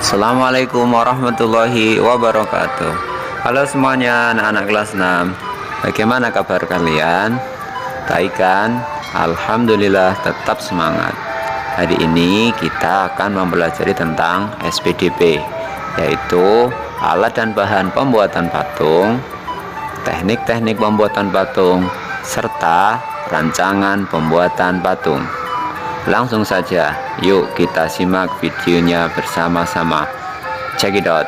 Assalamualaikum warahmatullahi wabarakatuh. Halo semuanya, anak-anak kelas 6. Bagaimana kabar kalian? Baik kan? Alhamdulillah, tetap semangat. Hari ini kita akan mempelajari tentang SPDP, yaitu alat dan bahan pembuatan patung, teknik-teknik pembuatan patung, serta rancangan pembuatan patung. Langsung saja, yuk kita simak videonya bersama-sama. Check it out.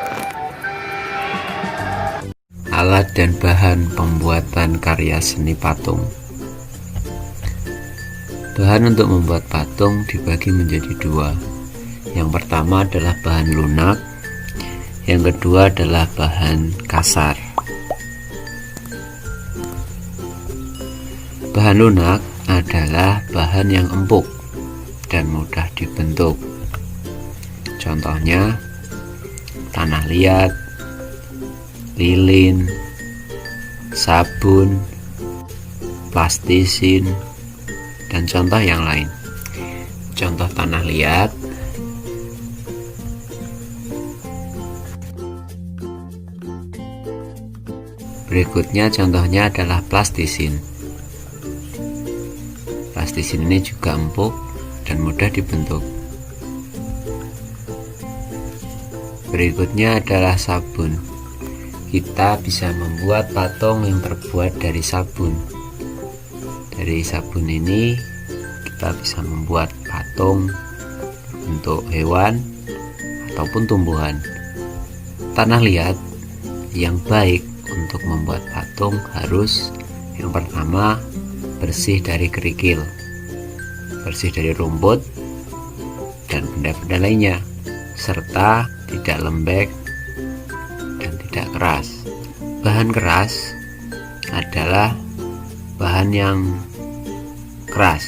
Alat dan bahan pembuatan karya seni patung. Bahan untuk membuat patung dibagi menjadi dua. Yang pertama adalah bahan lunak, yang kedua adalah bahan kasar. Bahan lunak adalah bahan yang empuk dan mudah dibentuk. Contohnya tanah liat, lilin, sabun, plastisin, dan contoh yang lain. Contoh tanah liat: berikutnya contohnya adalah plastisin. Plastisin ini juga empuk dan mudah dibentuk. Berikutnya adalah sabun. Kita bisa membuat patung yang terbuat dari sabun. Dari sabun ini kita bisa membuat patung untuk hewan ataupun tumbuhan. Tanah liat yang baik untuk membuat patung harus yang pertama bersih dari kerikil, bersih dari rumput dan benda-benda lainnya, serta tidak lembek dan tidak keras. Bahan keras adalah bahan yang keras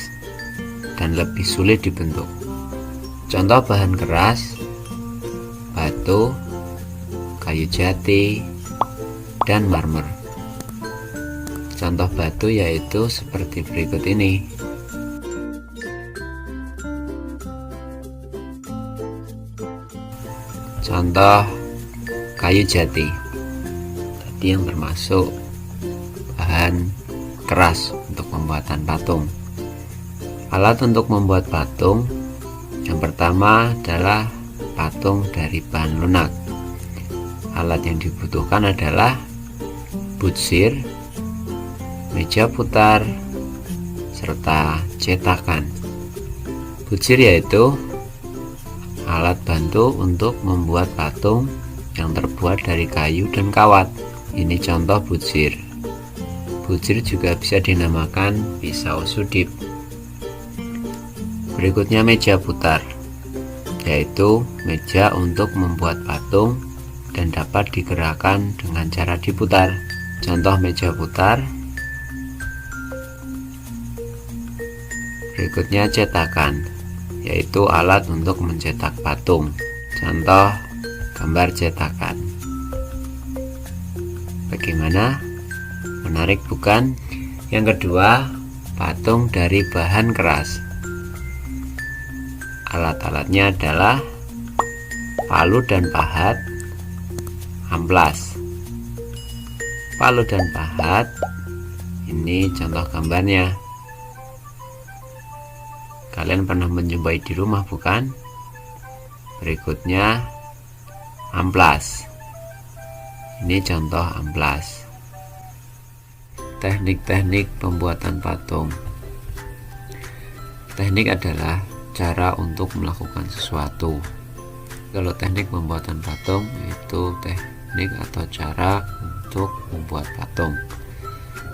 dan lebih sulit dibentuk. Contoh bahan keras: batu, kayu jati, dan marmer. Contoh batu yaitu seperti berikut ini. Contoh kayu jati, tadi yang termasuk bahan keras untuk pembuatan patung. Alat untuk membuat patung yang pertama adalah patung dari bahan lunak. Alat yang dibutuhkan adalah butsir, meja putar, serta cetakan. Butsir yaitu alat bantu untuk membuat patung yang terbuat dari kayu dan kawat. Ini contoh butsir. Butsir juga bisa dinamakan pisau sudip. Berikutnya meja putar, yaitu meja untuk membuat patung dan dapat digerakkan dengan cara diputar. Contoh meja putar. Berikutnya cetakan, yaitu alat untuk mencetak patung. Contoh gambar cetakan. Bagaimana? Menarik bukan? Yang kedua, patung dari bahan keras. Alat-alatnya adalah palu dan pahat, amplas. Palu dan pahat, ini contoh gambarnya. Kalian pernah menjumpai di rumah bukan? Berikutnya amplas. Ini contoh amplas. Teknik-teknik pembuatan patung. Teknik adalah cara untuk melakukan sesuatu. Kalau teknik pembuatan patung itu teknik atau cara untuk membuat patung.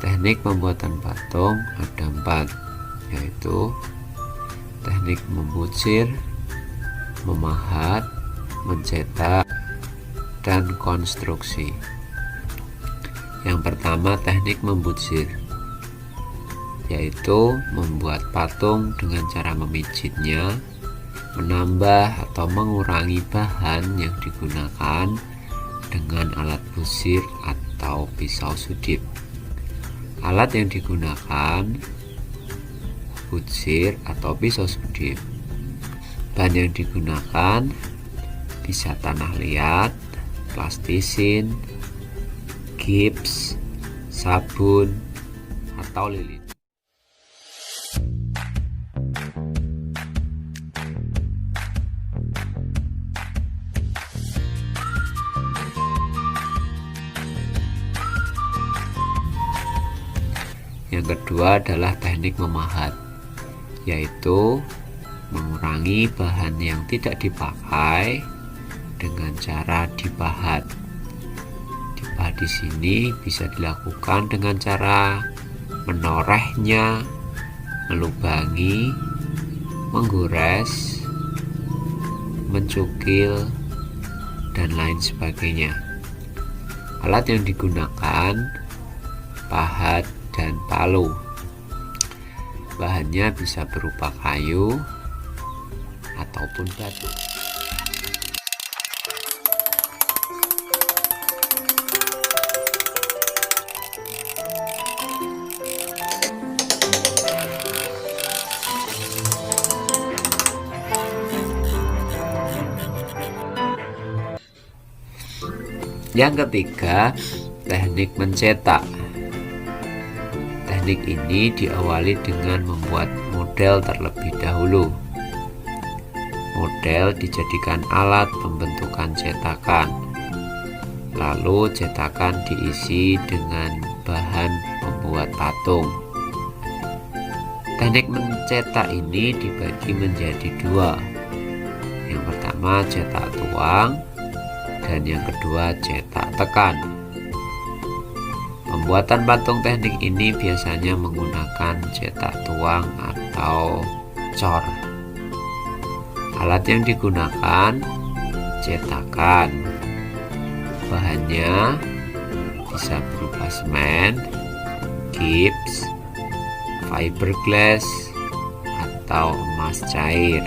Teknik pembuatan patung ada 4, yaitu teknik membutsir, memahat, mencetak, dan konstruksi. Yang pertama, teknik membutsir, yaitu membuat patung dengan cara memijitnya, menambah atau mengurangi bahan yang digunakan dengan alat butsir atau pisau sudip. Alat yang digunakan butsir atau pisau sudip. Bahan yang digunakan bisa tanah liat, plastisin, gips, sabun, atau lilin. Yang kedua adalah teknik memahat, yaitu mengurangi bahan yang tidak dipakai dengan cara dipahat. Dipahat di sini bisa dilakukan dengan cara menorehnya, melubangi, menggores, mencukil, dan lain sebagainya. Alat yang digunakan pahat dan palu. Bahannya bisa berupa kayu ataupun batu. Yang ketiga, teknik mencetak. Teknik ini diawali dengan membuat model terlebih dahulu. Model dijadikan alat pembentukan cetakan. Lalu cetakan diisi dengan bahan pembuat patung. Teknik mencetak ini dibagi menjadi dua. Yang pertama cetak tuang, dan yang kedua cetak tekan. Pembuatan patung teknik ini biasanya menggunakan cetak tuang atau cor. Alat yang digunakan cetakan. Bahannya bisa berupa semen, gips, fiberglass, atau emas cair.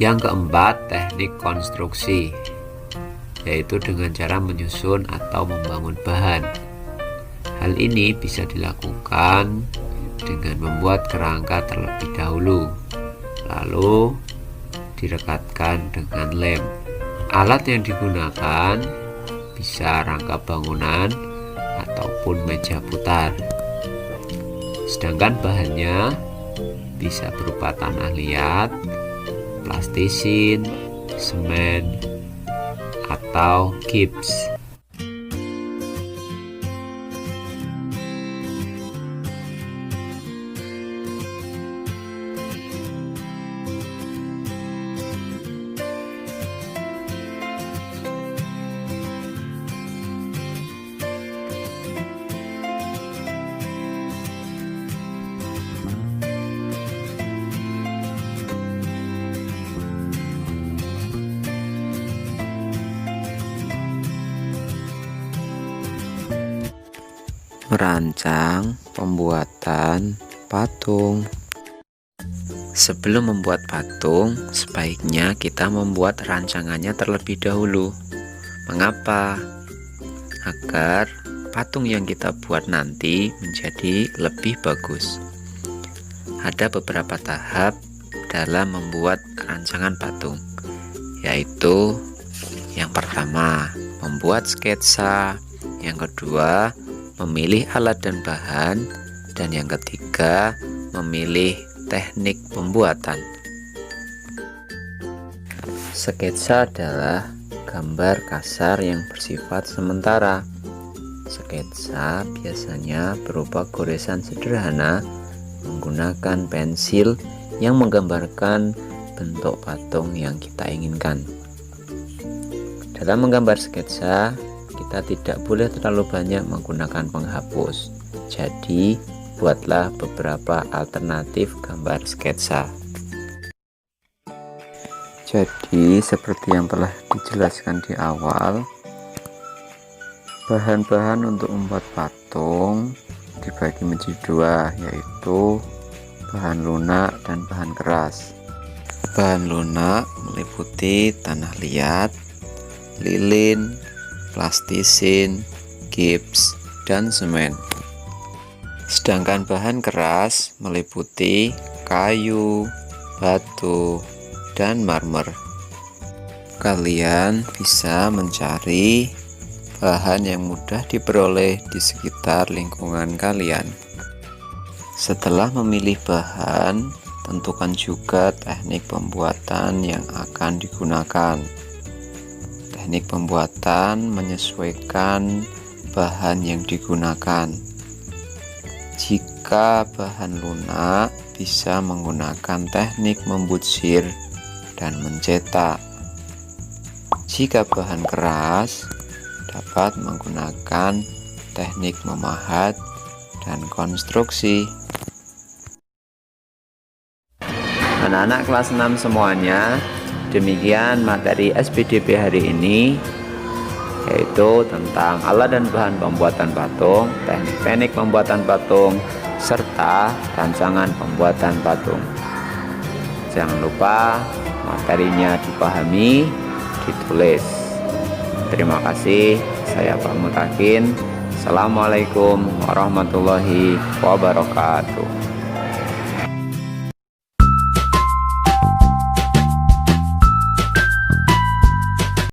Yang keempat, teknik konstruksi, yaitu dengan cara menyusun atau membangun bahan. Hal ini bisa dilakukan dengan membuat kerangka terlebih dahulu, lalu direkatkan dengan lem. Alat yang digunakan bisa rangka bangunan ataupun meja putar. Sedangkan bahannya bisa berupa tanah liat, plastisin, semen, atau gips. Merancang pembuatan patung. Sebelum membuat patung, sebaiknya kita membuat rancangannya terlebih dahulu. Mengapa? Agar patung yang kita buat nanti menjadi lebih bagus. Ada beberapa tahap dalam membuat rancangan patung, yaitu yang pertama, membuat sketsa, yang kedua, memilih alat dan bahan, dan yang ketiga, memilih teknik pembuatan. Sketsa adalah gambar kasar yang bersifat sementara. Sketsa biasanya berupa goresan sederhana menggunakan pensil yang menggambarkan bentuk patung yang kita inginkan. Dalam menggambar sketsa, kita tidak boleh terlalu banyak menggunakan penghapus. Jadi, buatlah beberapa alternatif gambar sketsa. Jadi, seperti yang telah dijelaskan di awal, Bahan-bahan untuk membuat patung dibagi menjadi dua, yaitu bahan lunak dan bahan keras. Bahan lunak meliputi tanah liat, lilin, plastisin, gips, dan semen. Sedangkan bahan keras meliputi kayu, batu, dan marmer. Kalian bisa mencari bahan yang mudah diperoleh di sekitar lingkungan kalian. Setelah memilih bahan, tentukan juga teknik pembuatan yang akan digunakan. Teknik pembuatan menyesuaikan bahan yang digunakan. Jika bahan lunak, bisa menggunakan teknik membutsir dan mencetak. Jika bahan keras, dapat menggunakan teknik memahat dan konstruksi. Anak-anak kelas 6 semuanya, demikian materi SPDP hari ini, yaitu tentang alat dan bahan pembuatan patung, teknik-teknik pembuatan patung, serta rancangan pembuatan patung. Jangan lupa materinya dipahami, ditulis. Terima kasih, saya Pak Mutakin. Assalamualaikum warahmatullahi wabarakatuh.